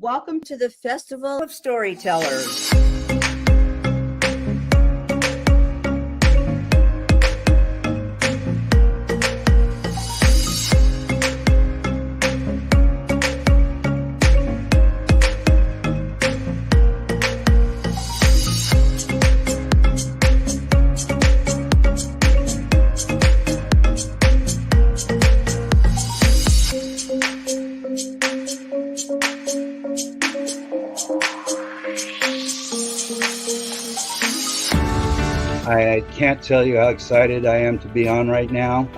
Welcome to the Festival of Storytellers. I can't tell you how excited I am to be on right now.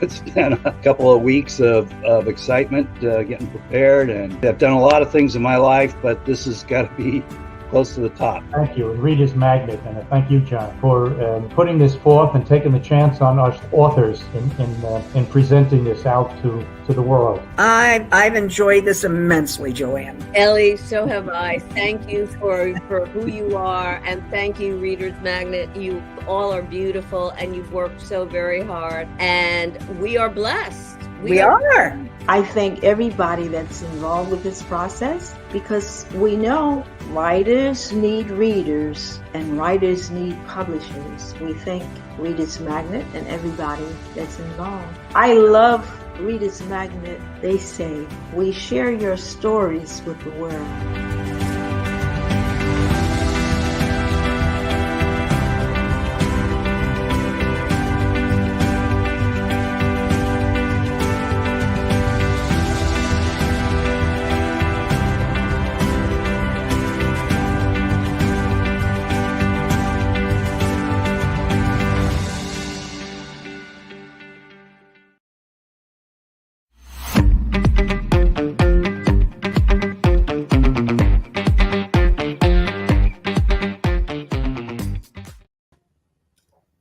It's been a couple of weeks of excitement getting prepared, and I've done a lot of things in my life, but this has got to be close to the top. Thank you, and Reader's Magnet, and thank you, John, for putting this forth and taking the chance on us authors in presenting this out to the world. I've enjoyed this immensely, Joanne. Ellie, so have I. Thank you for who you are, and thank you, Reader's Magnet. You all are beautiful, and you've worked so very hard, and we are blessed. We are. I thank everybody that's involved with this process, because we know writers need readers and writers need publishers. We thank Reader's Magnet and everybody that's involved. I love Reader's Magnet. They say, we share your stories with the world.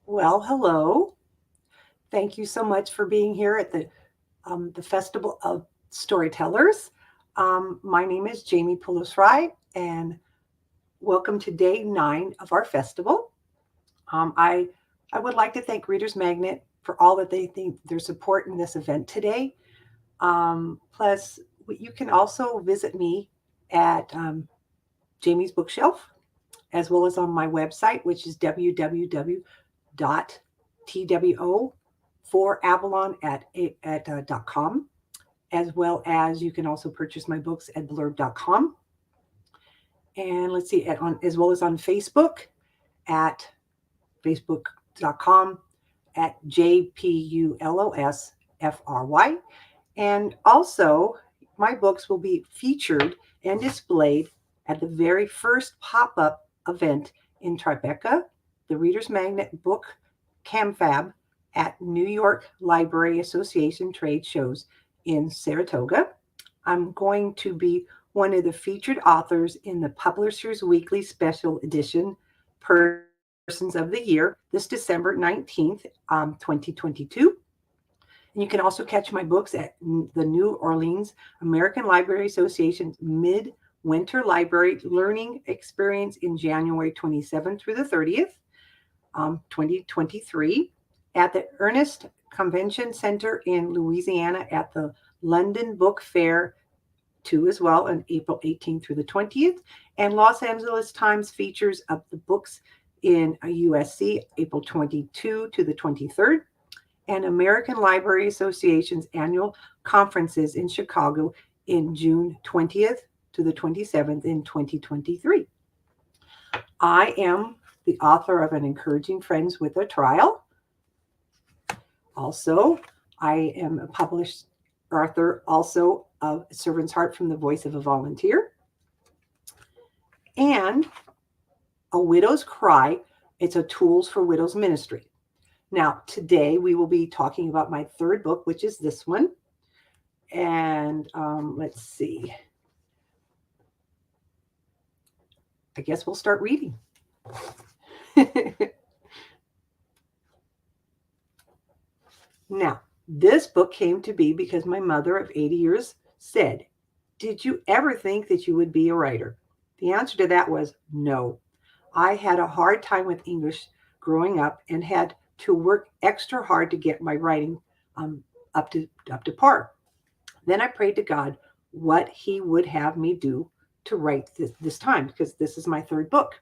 Well, hello. Thank you so much for being here at the Festival of Storytellers. My name is Jamie Pulos-Fry, and welcome to day 9 of our festival. I would like to thank Reader's Magnet for all that they think their support in this event today. Plus, you can also visit me at Jamie's Bookshelf, as well as on my website, which is www.two4avalon.com, as well as you can also purchase my books at blurb.com. And let's see, as well as on Facebook at facebook.com at JPULOSFRY. And also, my books will be featured and displayed at the very first pop-up event in Tribeca, the Reader's Magnet Book Camfab at New York Library Association trade shows in Saratoga. I'm going to be one of the featured authors in the Publishers Weekly Special Edition Persons of the Year this December 19th, 2022. And you can also catch my books at the New Orleans American Library Association's Midwinter Library Learning Experience in January 27th through the 30th, 2023, at the Ernest Convention Center in Louisiana at the London Book Fair 2 as well on April 18th through the 20th, and Los Angeles Times features of the books in USC April 22 to the 23rd, and American Library Association's annual conferences in Chicago in June 20th to the 27th in 2023. I am the author of An Encouraging Friends with a Trial. Also, I am a published author also of Servant's Heart from the Voice of a Volunteer, and A Widow's Cry. It's a Tools for Widows Ministry. Now, today we will be talking about my third book, which is this one. And let's see. I guess we'll start reading. Now, this book came to be because my mother of 80 years said, "Did you ever think that you would be a writer?" The answer to that was no. I had a hard time with English growing up and had to work extra hard to get my writing up to par. Then I prayed to God what he would have me do to write this time, because this is my third book.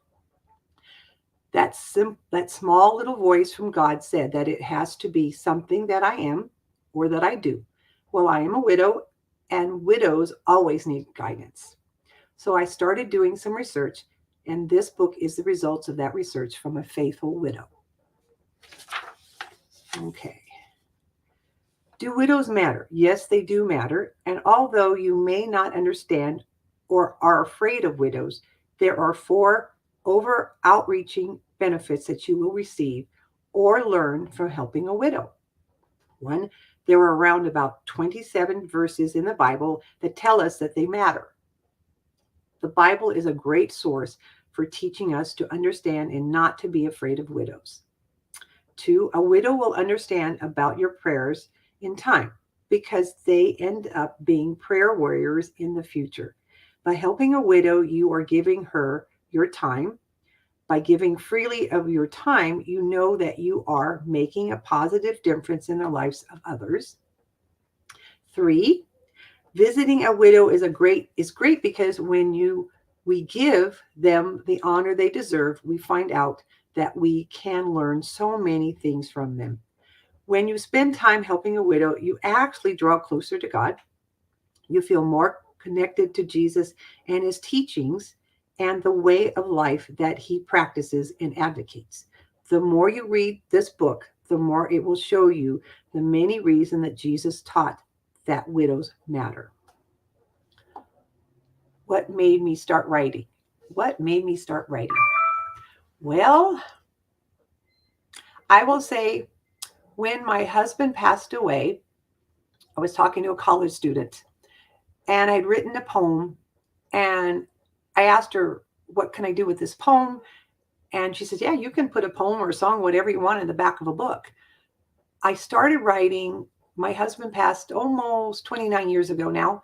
That small little voice from God said that it has to be something that I am or that I do. Well, I am a widow, and widows always need guidance. So I started doing some research, and this book is the results of that research from a faithful widow. Okay. Do widows matter? Yes, they do matter. And although you may not understand or are afraid of widows, there are 4 outreaching benefits that you will receive or learn from helping a widow. 1, there are around about 27 verses in the Bible that tell us that they matter. The Bible is a great source for teaching us to understand and not to be afraid of widows. 2, a widow will understand about your prayers in time because they end up being prayer warriors in the future. By helping a widow, you are giving her your time. By giving freely of your time, you know that you are making a positive difference in the lives of others. 3, visiting a widow is great because when we give them the honor they deserve, we find out that we can learn so many things from them. When you spend time helping a widow, you actually draw closer to God. You feel more connected to Jesus and his teachings and the way of life that he practices and advocates. The more you read this book, the more it will show you the many reasons that Jesus taught that widows matter. What made me start writing? Well, I will say when my husband passed away, I was talking to a college student and I'd written a poem, and I asked her, what can I do with this poem? And she said, yeah, you can put a poem or a song, whatever you want, in the back of a book. I started writing. My husband passed almost 29 years ago now.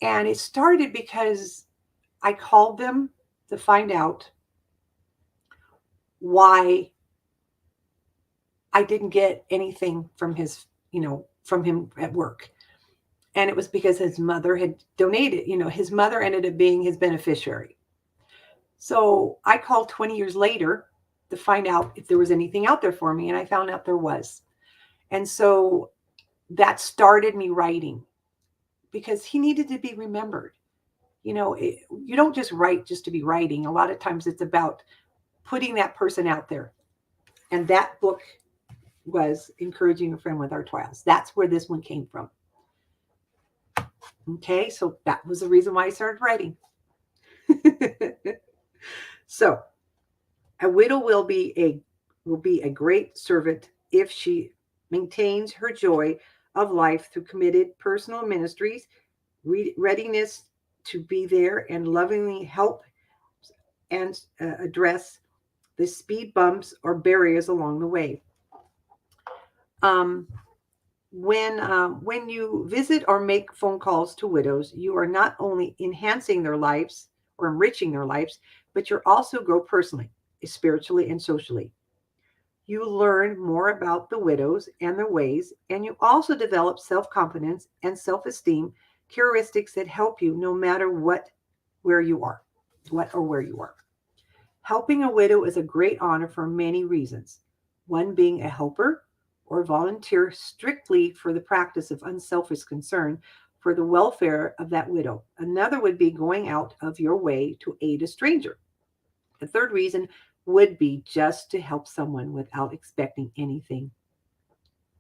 And it started because I called them to find out why I didn't get anything from from him at work. And it was because his mother had donated, his mother ended up being his beneficiary. So I called 20 years later to find out if there was anything out there for me. And I found out there was. And so that started me writing because he needed to be remembered. You don't just write just to be writing. A lot of times it's about putting that person out there. And that book was Encouraging a Friend with Our Trials. That's where this one came from. Okay, so that was the reason why I started writing. So, a widow will be a great servant if she maintains her joy of life through committed personal ministries, readiness to be there, and lovingly help and address the speed bumps or barriers along the way. When you visit or make phone calls to widows, you are not only enhancing their lives or enriching their lives, but you're also grow personally, spiritually, and socially. You learn more about the widows and their ways, and you also develop self-confidence and self-esteem characteristics that help you no matter what or where you are. Helping a widow is a great honor for many reasons. One being a helper or volunteer strictly for the practice of unselfish concern for the welfare of that widow. Another would be going out of your way to aid a stranger. The third reason would be just to help someone without expecting anything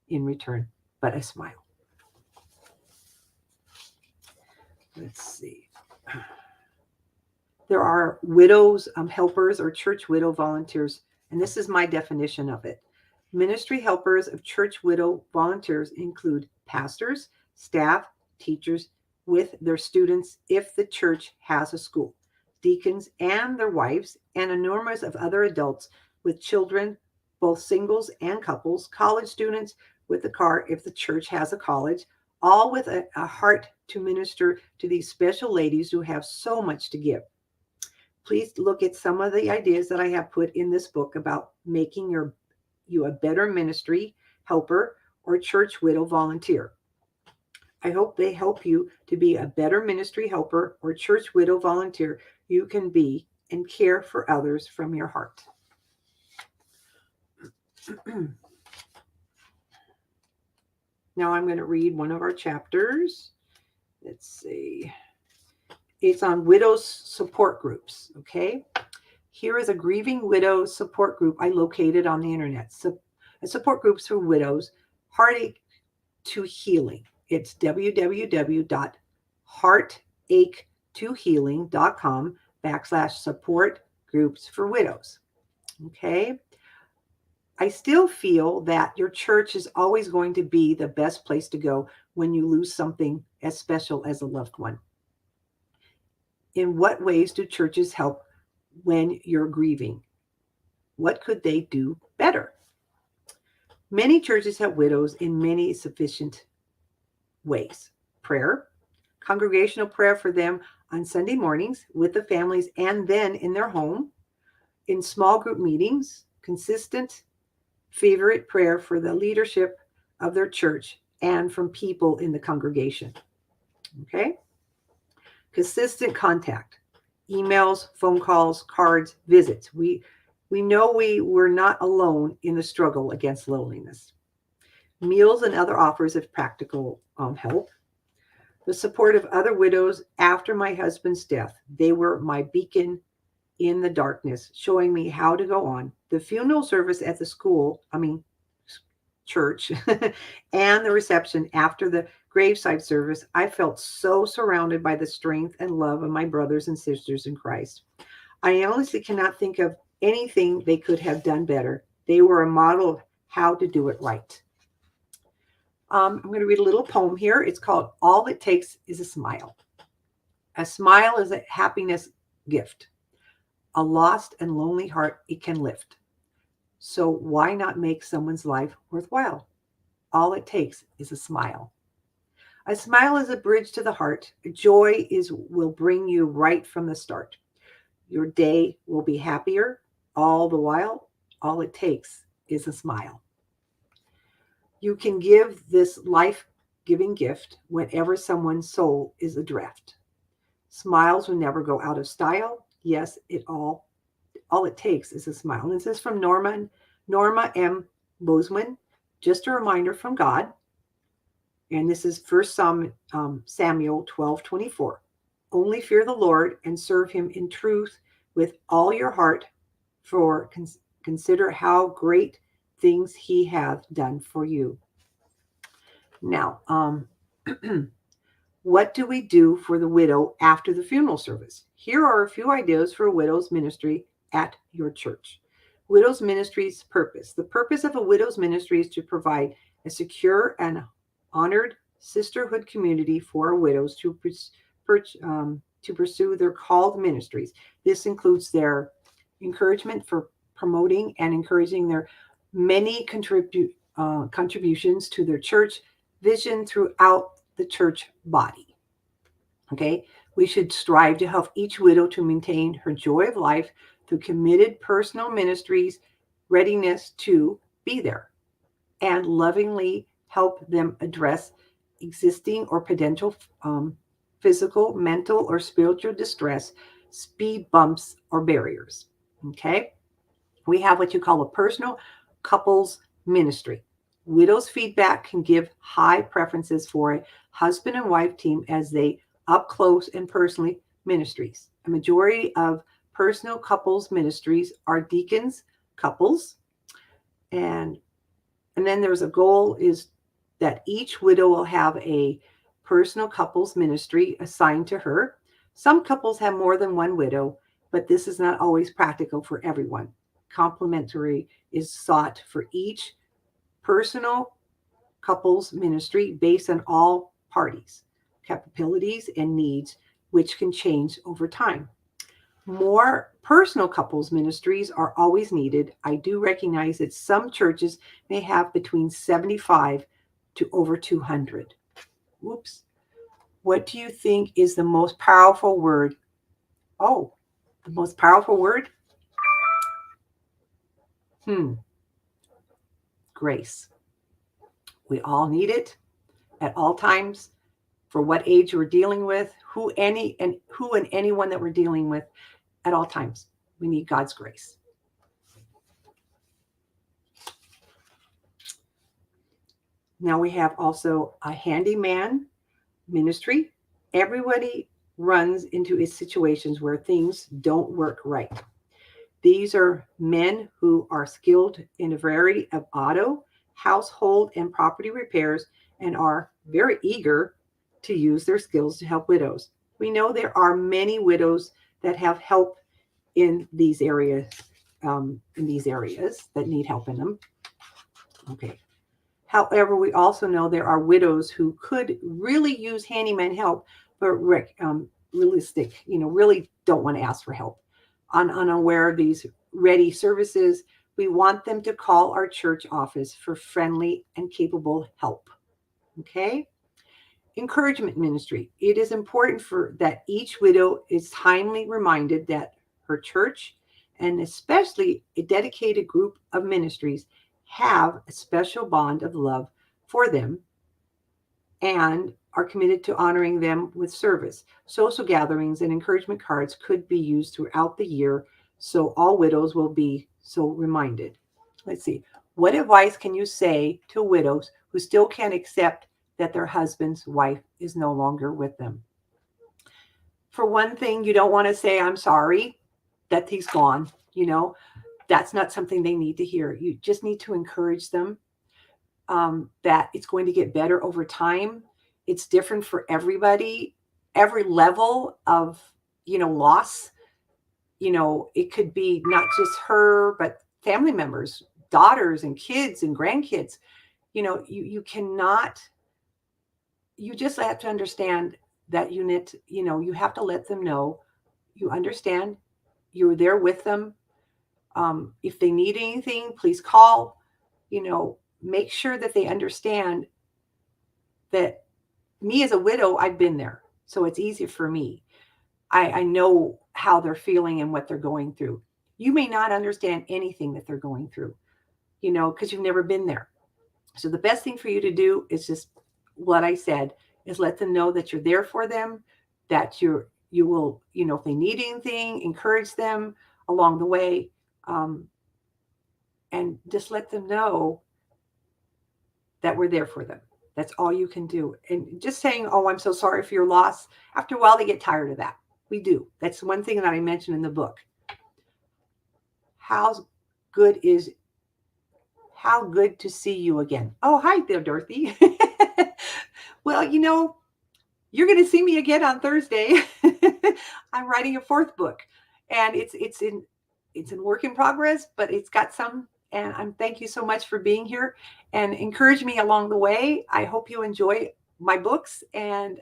in return but a smile. Let's see. There are widows, helpers, or church widow volunteers, and this is my definition of it. Ministry helpers of church widow volunteers include pastors, staff, teachers with their students if the church has a school, deacons and their wives, and enormous of other adults with children, both singles and couples, college students with the car if the church has a college, all with a heart to minister to these special ladies who have so much to give. Please look at some of the ideas that I have put in this book about making you a better ministry helper or church widow volunteer. I hope they help you to be a better ministry helper or church widow volunteer you can be and care for others from your heart. Now I'm going to read one of our chapters. Let's see. It's on widows support groups. Okay. Here is a grieving widow support group I located on the internet. Support groups for widows, heartache to healing. It's www.heartache2healing.com/support groups for widows. Okay. I still feel that your church is always going to be the best place to go when you lose something as special as a loved one. In what ways do churches help when you're grieving? What could they do better? Many churches have widows in many sufficient ways. Prayer, congregational prayer for them on Sunday mornings with the families and then in their home, in small group meetings, consistent favorite prayer for the leadership of their church and from people in the congregation. Okay? Consistent contact, emails, phone calls, cards, visits. We know we're not alone in the struggle against loneliness. Meals and other offers of practical help. The support of other widows after my husband's death. They were my beacon in the darkness, showing me how to go on. The funeral service at the church, and the reception after the graveside service, I felt so surrounded by the strength and love of my brothers and sisters in Christ. I honestly cannot think of anything they could have done better. They were a model of how to do it right. I'm going to read a little poem here. It's called All It Takes is a Smile. A smile is a happiness gift. A lost and lonely heart it can lift. So why not make someone's life worthwhile? All it takes is a smile. A smile is a bridge to the heart. Joy will bring you right from the start. Your day will be happier. All the while, all it takes is a smile. You can give this life-giving gift whenever someone's soul is adrift. Smiles will never go out of style. Yes, all it takes is a smile. And this is from Norma M. Bozeman. Just a reminder from God. And this is 1 Samuel 12:24. Only fear the Lord and serve him in truth with all your heart, for consider how great things he hath done for you. Now, what do we do for the widow after the funeral service? Here are a few ideas for a widow's ministry at your church. Widow's ministry's purpose. The purpose of a widow's ministry is to provide a secure and honored sisterhood community for widows to pursue their called ministries. This includes their encouragement for promoting and encouraging their many contributions to their church vision throughout the church body. Okay, we should strive to help each widow to maintain her joy of life through committed personal ministries, readiness to be there, and lovingly help them address existing or potential physical, mental, or spiritual distress, speed bumps, or barriers. Okay, we have what you call a personal couples ministry. Widows' feedback can give high preferences for a husband and wife team as they up close and personally ministries. A majority of personal couples ministries are deacons couples, and then there's a goal is that each widow will have a personal couples ministry assigned to her. Some couples have more than one widow, but this is not always practical for everyone. Complementary is sought for each personal couples ministry based on all parties' capabilities and needs, which can change over time. More personal couples ministries are always needed. I do recognize that some churches may have between 75 to over 200. Whoops. What do you think is the most powerful word? Oh, the most powerful word? Grace. We all need it at all times, for what age we're dealing with, who and anyone that we're dealing with at all times. We need God's grace. Now we have also a Handyman Ministry. Everybody runs into situations where things don't work right. These are men who are skilled in a variety of auto, household, and property repairs and are very eager to use their skills to help widows. We know there are many widows that have help in these areas, that need help in them. Okay. However, we also know there are widows who could really use handyman help, but realistic, really don't want to ask for help. Unaware of these ready services, we want them to call our church office for friendly and capable help. Okay? Encouragement ministry. It is important that each widow is timely reminded that her church, and especially a dedicated group of ministries, have a special bond of love for them and are committed to honoring them with service. Social gatherings and encouragement cards could be used throughout the year, so all widows will be so reminded. Let's see. What advice can you say to widows who still can't accept that their husband's wife is no longer with them? For one thing, you don't want to say, I'm sorry that he's gone. That's not something they need to hear. You just need to encourage them that it's going to get better over time. It's different for everybody. Every level of, loss, it could be not just her, but family members, daughters and kids and grandkids. You cannot, you just have to understand that you have to let them know you understand, you're there with them. If they need anything, please call. Make sure that they understand that me as a widow, I've been there. So it's easier for me. I know how they're feeling and what they're going through. You may not understand anything that they're going through, because you've never been there. So the best thing for you to do is just what I said, is let them know that you're there for them, that you will, if they need anything, encourage them along the way. And just let them know that we're there for them. That's all you can do. And just saying, oh, I'm so sorry for your loss. After a while, they get tired of that. We do. That's one thing that I mentioned in the book. How good to see you again. Oh, hi there, Dorothy. Well, you're going to see me again on Thursday. I'm writing a 4th book, and it's in work in progress, but it's got some. And thank you so much for being here and encourage me along the way. I hope you enjoy my books, and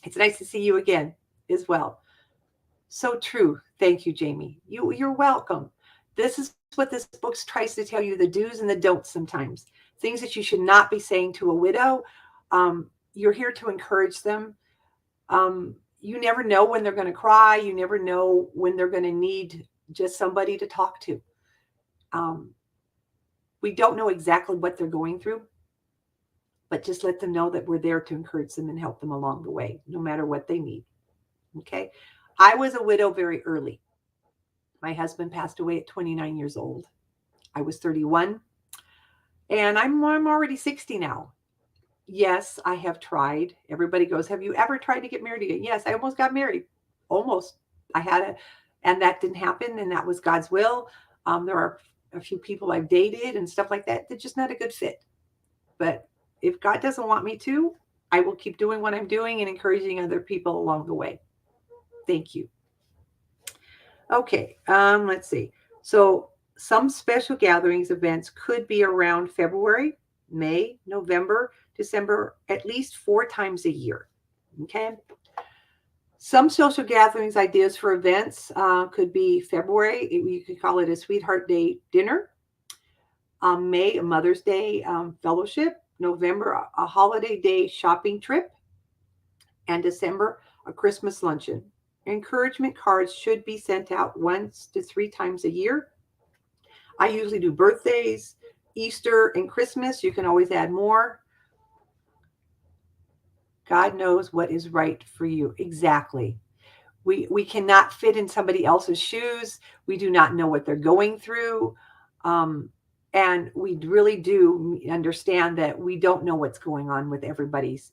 it's nice to see you again as well. So true. Thank you, Jamie. You're welcome. This is what this book tries to tell you, the do's and the don'ts sometimes. Things that you should not be saying to a widow. You're here to encourage them. You never know when they're going to cry. You never know when they're going to need just somebody to talk to. We don't know exactly what they're going through, but just let them know that we're there to encourage them and help them along the way, no matter what they need. Okay. I was a widow very early. My husband passed away at 29 years old. I was 31, and I'm already 60 now. Yes, I have tried. Everybody goes, have you ever tried to get married again? Yes, I almost got married. Almost. And that didn't happen, and that was God's will. There are a few people I've dated and stuff like that. They're just not a good fit. But if God doesn't want me to, I will keep doing what I'm doing and encouraging other people along the way. Thank you. Okay, let's see. So some special gatherings, events could be around February, May, November, December, at least 4 times a year. Okay. Some social gatherings, ideas for events could be February. You could call it a Sweetheart Day dinner. May, a Mother's Day fellowship. November, a holiday day shopping trip. And December, a Christmas luncheon. Encouragement cards should be sent out 1 to 3 times a year. I usually do birthdays, Easter, and Christmas. You can always add more. God knows what is right for you. Exactly. We cannot fit in somebody else's shoes. We do not know what they're going through. And we really do understand that we don't know what's going on with everybody's.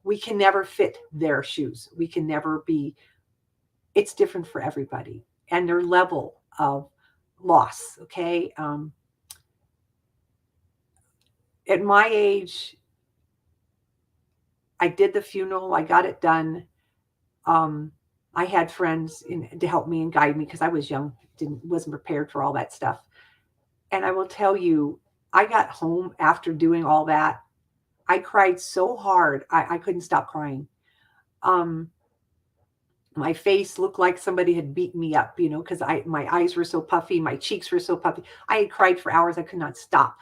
We can never fit their shoes. We can never be, it's different for everybody and their level of loss. Okay. At my age, I did the funeral. I got it done. I had friends to help me and guide me because I was young, wasn't prepared for all that stuff. And I will tell you, I got home after doing all that. I cried so hard, I couldn't stop crying. My face looked like somebody had beaten me up, because my eyes were so puffy, my cheeks were so puffy. I had cried for hours. I could not stop.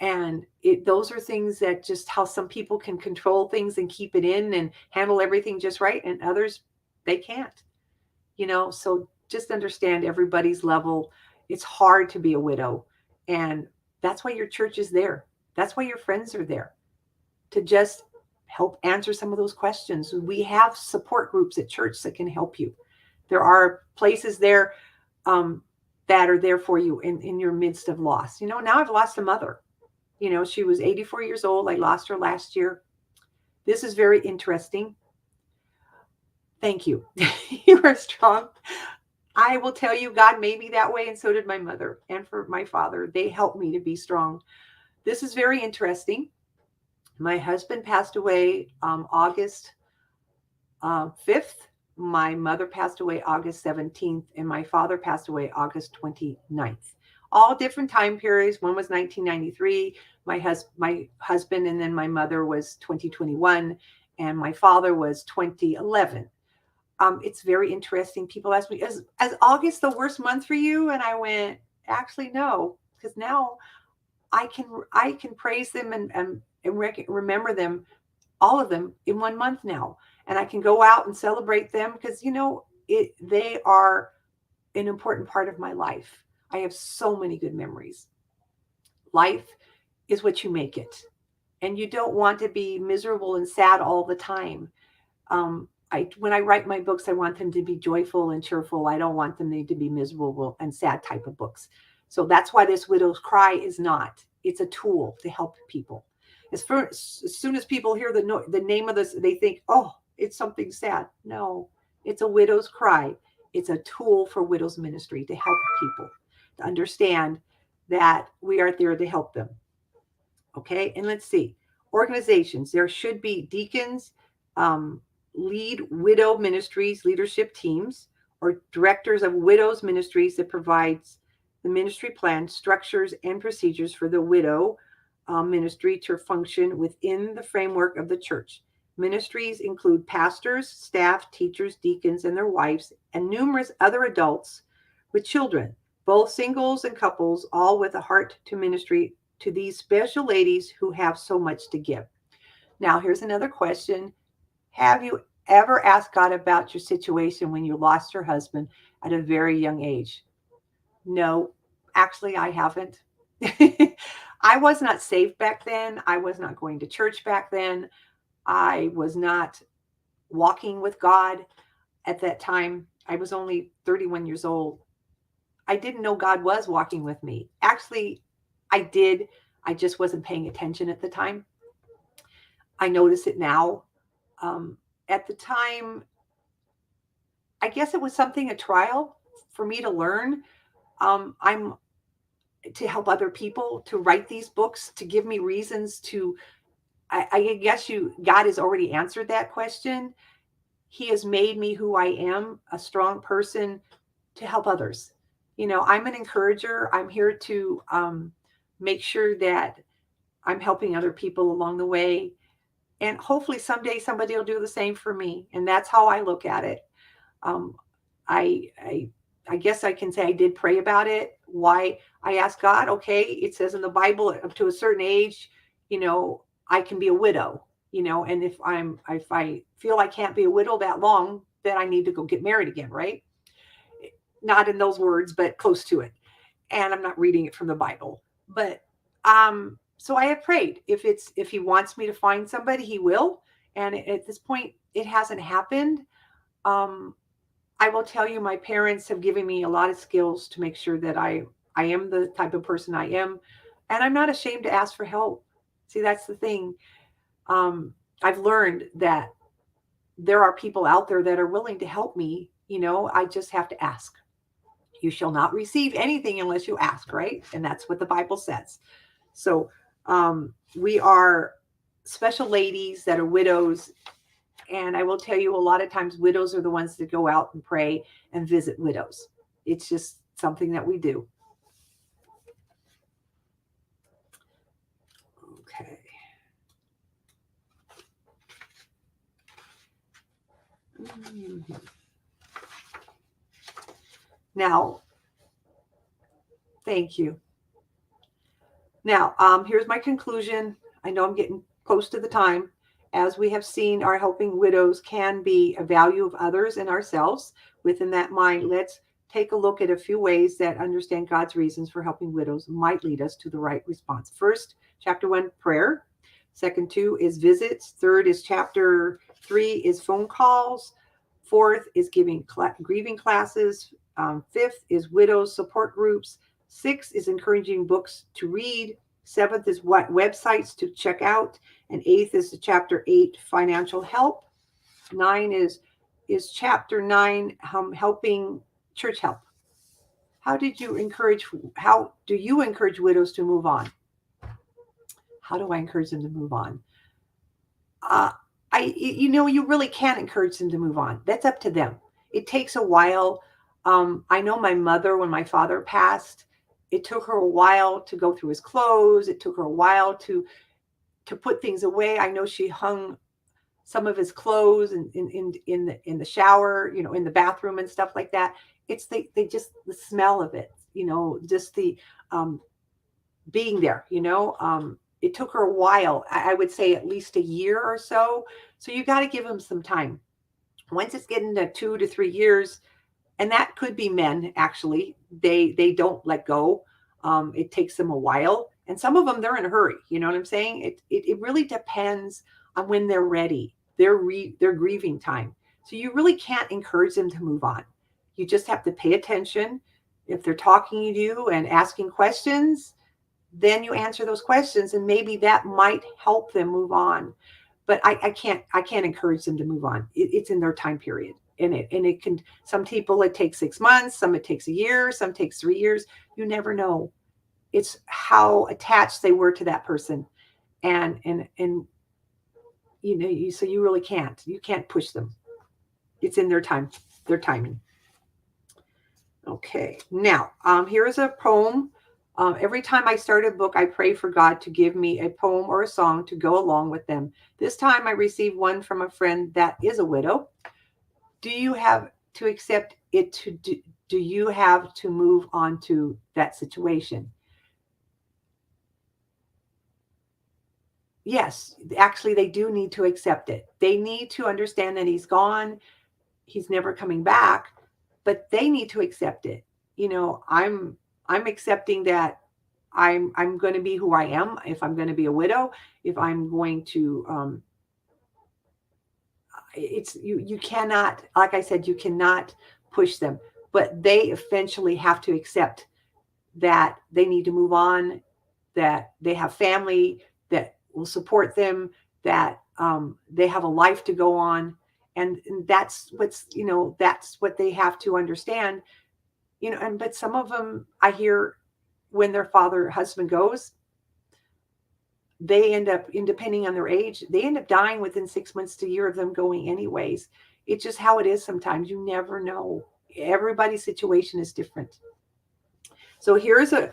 And those are things that just how some people can control things and keep it in and handle everything just right, and others, they can't. So just understand everybody's level. It's hard to be a widow, and that's why your church is there. That's why your friends are there, to just help answer some of those questions. We have support groups at church that can help you. There are places there that are there for you in your midst of loss. Now I've lost a mother. She was 84 years old. I lost her last year. This is very interesting. Thank you. You are strong. I will tell you, God made me that way, and so did my mother and for my father. They helped me to be strong. This is very interesting. My husband passed away August 5th. My mother passed away August 17th, and my father passed away August 29th. All different time periods. One was 1993. My husband and then my mother was 2021, and my father was 2011. It's very interesting. People ask me, is August the worst month for you? And I went, actually, no, because now I can praise them and remember them, all of them, in 1 month now. And I can go out and celebrate them because, they are an important part of my life. I have so many good memories. Life is what you make it. And you don't want to be miserable and sad all the time. When I write my books, I want them to be joyful and cheerful. I don't want them to be miserable and sad type of books. So that's why this Widow's Cry is not. It's a tool to help people. As soon as people hear the name of this, they think, oh, it's something sad. No, it's a Widow's Cry. It's a tool for Widows Ministry to help people to understand that we are there to help them. Okay, and let's see. Organizations. There should be deacons, lead widow ministries, leadership teams, or directors of widows ministries that provides the ministry plan, structures, and procedures for the widow ministry to function within the framework of the church. Ministries include pastors, staff, teachers, deacons, and their wives, and numerous other adults with children, both singles and couples, all with a heart to ministry to these special ladies who have so much to give. Now, here's another question. Have you ever asked God about your situation when you lost your husband at a very young age? No, actually, I haven't. I was not saved back then. I was not going to church back then. I was not walking with God at that time. I was only 31 years old. I didn't know God was walking with me. Actually, I did. I just wasn't paying attention at the time. I notice it now. At the time, I guess it was a trial for me to learn. I'm to help other people, to write these books, to give me reasons to, I guess God has already answered that question. He has made me who I am, a strong person to help others. I'm an encourager. I'm here to make sure that I'm helping other people along the way. And hopefully someday somebody will do the same for me. And that's how I look at it. I guess I can say I did pray about it. Why? I asked God, okay, it says in the Bible up to a certain age, I can be a widow, and if I feel I can't be a widow that long, then I need to go get married again, right? Not in those words, but close to it. And I'm not reading it from the Bible. But so I have prayed. If he wants me to find somebody, he will. And at this point, it hasn't happened. I will tell you, my parents have given me a lot of skills to make sure that I am the type of person I am. And I'm not ashamed to ask for help. See, that's the thing. I've learned that there are people out there that are willing to help me. I just have to ask. You shall not receive anything unless you ask, right? And that's what the Bible says. So we are special ladies that are widows. And I will tell you, a lot of times widows are the ones that go out and pray and visit widows. It's just something that we do. Okay. Now, thank you. Now, here's my conclusion. I know I'm getting close to the time. As we have seen, our helping widows can be a value of others and ourselves. Within that mind, let's take a look at a few ways that understand God's reasons for helping widows might lead us to the right response. First, chapter 1, prayer. Second, 2 is visits. Third is chapter 3 is phone calls. Fourth is grieving classes. Fifth is widows support groups. Sixth is encouraging books to read. Seventh is what websites to check out. And eighth is the chapter 8, financial help. 9 is chapter 9, helping church help. How do you encourage widows to move on? How do I encourage them to move on? You really can't encourage them to move on. That's up to them. It takes a while. I know my mother, when my father passed, it took her a while to go through his clothes. It took her a while to put things away. I know she hung some of his clothes in the shower, in the bathroom and stuff like that. It's the smell of it, just the being there, it took her a while. I would say at least a year or so. So you got to give them some time. Once it's getting to 2 to 3 years, and that could be men, actually, they don't let go. It takes them a while. And some of them, they're in a hurry. You know what I'm saying? It really depends on when they're ready, their grieving time. So you really can't encourage them to move on. You just have to pay attention. If they're talking to you and asking questions, then you answer those questions, and maybe that might help them move on. But I can't encourage them to move on. It's in their time period. And it can, some people it takes 6 months, some it takes a year, some takes 3 years. You never know. It's how attached they were to that person. And so you really can't. You can't push them. It's in their time, their timing. Okay. Now, here is a poem. Every time I start a book, I pray for God to give me a poem or a song to go along with them. This time I received one from a friend that is a widow. Do you have to accept it do you have to move on to that situation? Yes, actually they do need to accept it. They need to understand that he's gone. He's never coming back, but they need to accept it. I'm accepting that I'm going to be who I am. If I'm going to be a widow, if I'm going to, you cannot, like I said, you cannot push them, but they eventually have to accept that they need to move on, that they have family that will support them, that they have a life to go on. And that's that's what they have to understand. But some of them, I hear, when their husband goes, they end up, depending on their age, they end up dying within 6 months to a year of them going anyways. It's just how it is sometimes. You never know. Everybody's situation is different. So here's the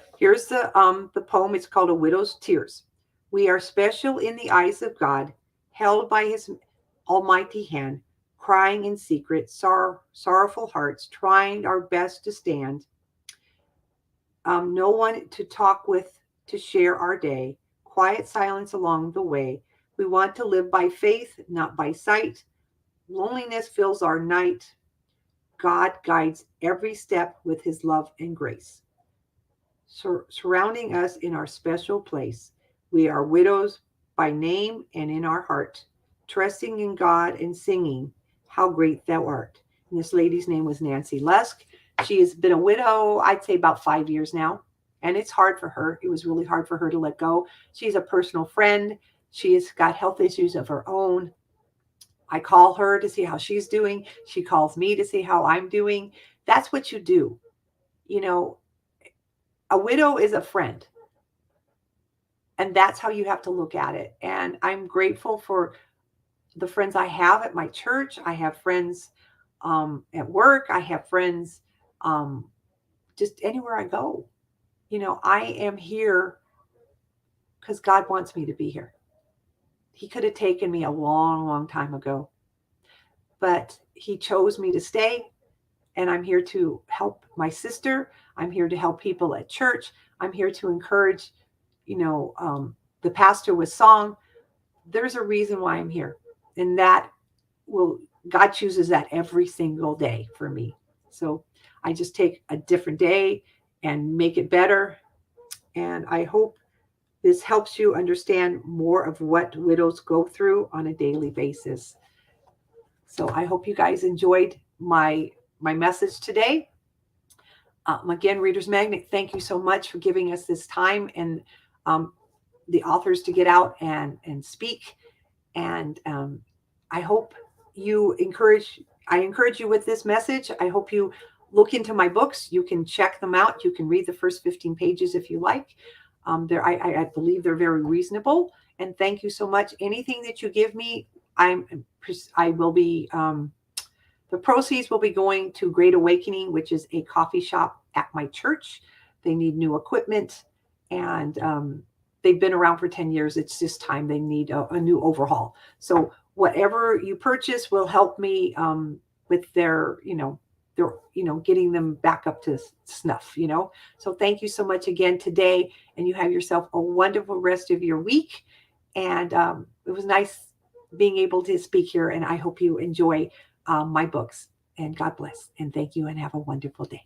poem. It's called A Widow's Tears. We are special in the eyes of God, held by his almighty hand, crying in secret, sorrowful hearts, trying our best to stand. No one to talk with, to share our day, quiet silence along the way. We want to live by faith, not by sight. Loneliness fills our night. God guides every step with his love and grace. Surrounding us in our special place. We are widows by name and in our heart. trusting in God and singing, How Great Thou Art. And this lady's name was Nancy Lusk. She has been a widow, I'd say about 5 years now. And it's hard for her. It was really hard for her to let go. She's a personal friend. She has got health issues of her own. I call her to see how she's doing. She calls me to see how I'm doing. That's what you do. You know, a widow is a friend. And that's how you have to look at it. And I'm grateful for the friends I have at my church. I have friends at work. I have friends just anywhere I go. You know, I am here because God wants me to be here. He could have taken me a long, long time ago, but he chose me to stay. And I'm here to help my sister. I'm here to help people at church. I'm here to encourage, you know, the pastor with song. There's a reason why I'm here. And that God chooses that every single day for me. So I just take a different day and make it better. And I hope this helps you understand more of what widows go through on a daily basis. So I hope you guys enjoyed my message today. Again, Reader's Magnet, thank you so much for giving us this time and the authors to get out and speak. And I hope I encourage you with this message. I hope you look into my books. You can check them out. You can read the first 15 pages if you like. I believe they're very reasonable. And thank you so much. Anything that you give me, I will be, the proceeds will be going to Great Awakening, which is a coffee shop at my church. They need new equipment and they've been around for 10 years. It's just time they need a new overhaul. So whatever you purchase will help me with their getting them back up to snuff, So thank you so much again today. And you have yourself a wonderful rest of your week. And it was nice being able to speak here. And I hope you enjoy my books. And God bless. And thank you and have a wonderful day.